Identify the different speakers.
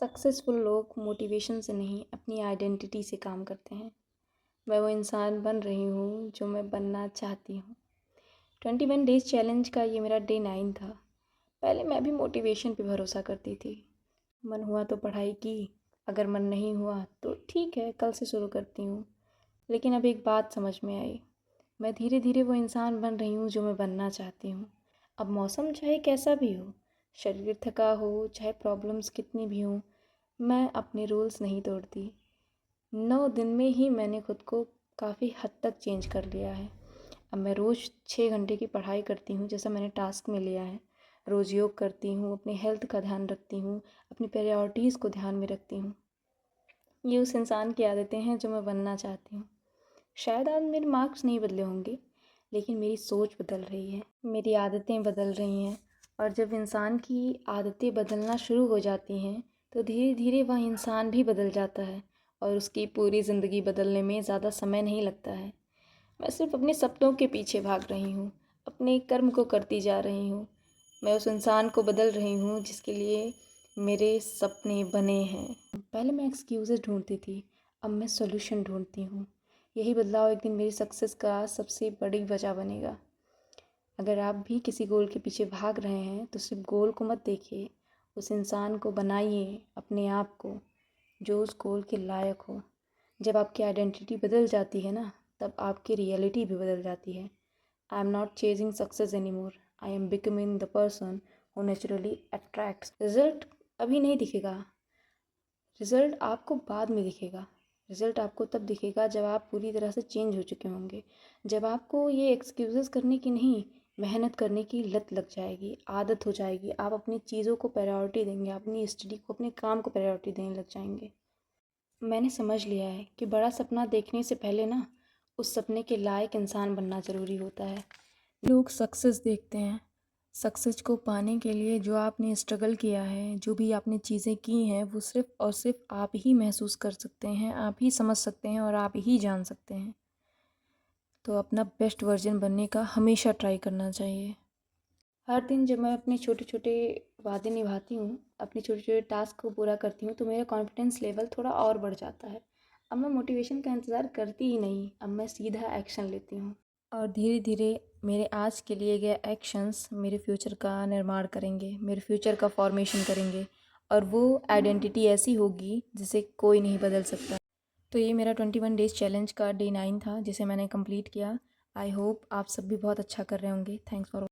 Speaker 1: Successful लोग motivation से नहीं अपनी आइडेंटिटी से काम करते हैं। मैं वो इंसान बन रही हूँ जो मैं बनना चाहती हूँ। 21 डेज़ चैलेंज का ये मेरा डे 9 था। पहले मैं भी मोटिवेशन पे भरोसा करती थी। मन हुआ तो पढ़ाई की, अगर मन नहीं हुआ तो ठीक है कल से शुरू करती हूँ। लेकिन अब एक बात समझ में आई, मैं धीरे धीरे वो इंसान बन रही हूँ जो मैं बनना चाहती हूँ। अब मौसम चाहे कैसा भी हो, शरीर थका हो, चाहे प्रॉब्लम्स कितनी भी हों, मैं अपने रूल्स नहीं तोड़ती। 9 दिन में ही मैंने खुद को काफ़ी हद तक चेंज कर लिया है। अब मैं रोज़ 6 घंटे की पढ़ाई करती हूँ जैसा मैंने टास्क में लिया है। रोज़ योग करती हूँ, अपनी हेल्थ का ध्यान रखती हूँ, अपनी प्रायोरिटीज़ को ध्यान में रखती हूँ। ये उस इंसान की आदतें हैं जो मैं बनना चाहती हूँ। शायद आज मेरे मार्क्स नहीं बदले होंगे, लेकिन मेरी सोच बदल रही है, मेरी आदतें बदल रही हैं। और जब इंसान की आदतें बदलना शुरू हो जाती हैं तो धीरे धीरे वह इंसान भी बदल जाता है और उसकी पूरी ज़िंदगी बदलने में ज़्यादा समय नहीं लगता है। मैं सिर्फ अपने सपनों के पीछे भाग रही हूँ, अपने कर्म को करती जा रही हूँ। मैं उस इंसान को बदल रही हूँ जिसके लिए मेरे सपने बने हैं। पहले मैं एक्सक्यूज़ेस ढूंढती थी, अब मैं सॉल्यूशन ढूंढती हूँ। यही बदलाव एक दिन मेरी सक्सेस का सबसे बड़ी वजह बनेगा। अगर आप भी किसी गोल के पीछे भाग रहे हैं तो सिर्फ गोल को मत देखिए, उस इंसान को बनाइए, अपने आप को, जो उस गोल के लायक हो। जब आपकी आइडेंटिटी बदल जाती है ना, तब आपकी रियलिटी भी बदल जाती है। I am not chasing success any more, I am becoming the person who naturally attracts. Result अभी नहीं दिखेगा, रिज़ल्ट आपको बाद में दिखेगा। रिज़ल्ट आपको तब दिखेगा जब आप पूरी तरह से चेंज हो चुके होंगे। जब आपको ये एक्सक्यूज़ेस करने की नहीं, मेहनत करने की लत लग जाएगी, आदत हो जाएगी। आप अपनी चीज़ों को प्रायोरिटी देंगे, अपनी स्टडी को, अपने काम को प्रायोरिटी देने लग जाएंगे। मैंने समझ लिया है कि बड़ा सपना देखने से पहले ना उस सपने के लायक इंसान बनना ज़रूरी होता है। लोग सक्सेस देखते हैं, सक्सेस को पाने के लिए जो आपने स्ट्रगल किया है, जो भी आपने चीज़ें की हैं, वो सिर्फ़ और सिर्फ आप ही महसूस कर सकते हैं, आप ही समझ सकते हैं और आप ही जान सकते हैं। तो अपना बेस्ट वर्जन बनने का हमेशा ट्राई करना चाहिए। हर दिन जब मैं अपने छोटे छोटे वादे निभाती हूँ, अपने छोटे छोटे टास्क को पूरा करती हूँ, तो मेरा कॉन्फिडेंस लेवल थोड़ा और बढ़ जाता है। अब मैं मोटिवेशन का इंतज़ार करती ही नहीं, अब मैं सीधा एक्शन लेती हूँ। और धीरे धीरे मेरे आज के लिए गए एक्शंस मेरे फ्यूचर का निर्माण करेंगे, मेरे फ्यूचर का फॉर्मेशन करेंगे। और वो आइडेंटिटी ऐसी होगी जिसे कोई नहीं बदल सकता। तो ये मेरा 21 डेज़ चैलेंज का डे 9 था जिसे मैंने कंप्लीट किया। आई होप आप सब भी बहुत अच्छा कर रहे होंगे। Thanks for